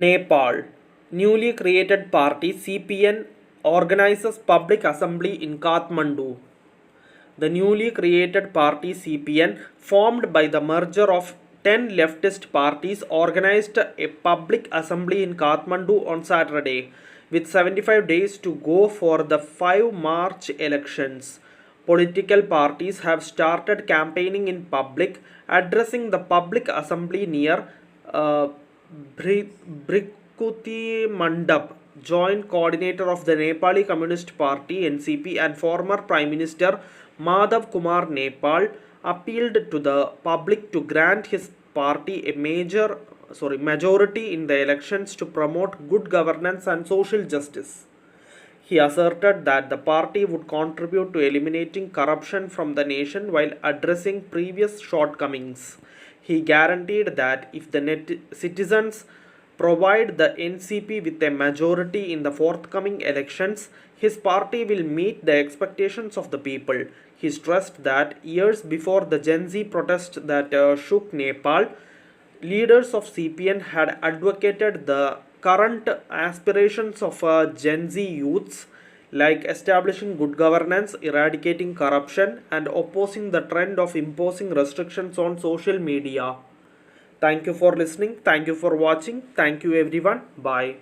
Nepal. Newly created party CPN organizes public assembly in Kathmandu. The newly created party CPN, formed by the merger of 10 leftist parties, organized a public assembly in Kathmandu on Saturday, with 75 days to go for the 5 March elections. Political parties have started campaigning in public, addressing the public assembly near Brikuti Mandap, joint coordinator of the Nepali Communist Party (NCP) and former Prime Minister Madhav Kumar Nepal, appealed to the public to grant his party a majority in the elections to promote good governance and social justice. He asserted that the party would contribute to eliminating corruption from the nation while addressing previous shortcomings. He guaranteed that if the citizens provide the NCP with a majority in the forthcoming elections, his party will meet the expectations of the people. He stressed that years before the Gen Z protest that shook Nepal, leaders of CPN had advocated the current aspirations of Gen Z youths, like establishing good governance, eradicating corruption, and opposing the trend of imposing restrictions on social media. Thank you for listening. Thank you for watching. Thank you everyone. Bye.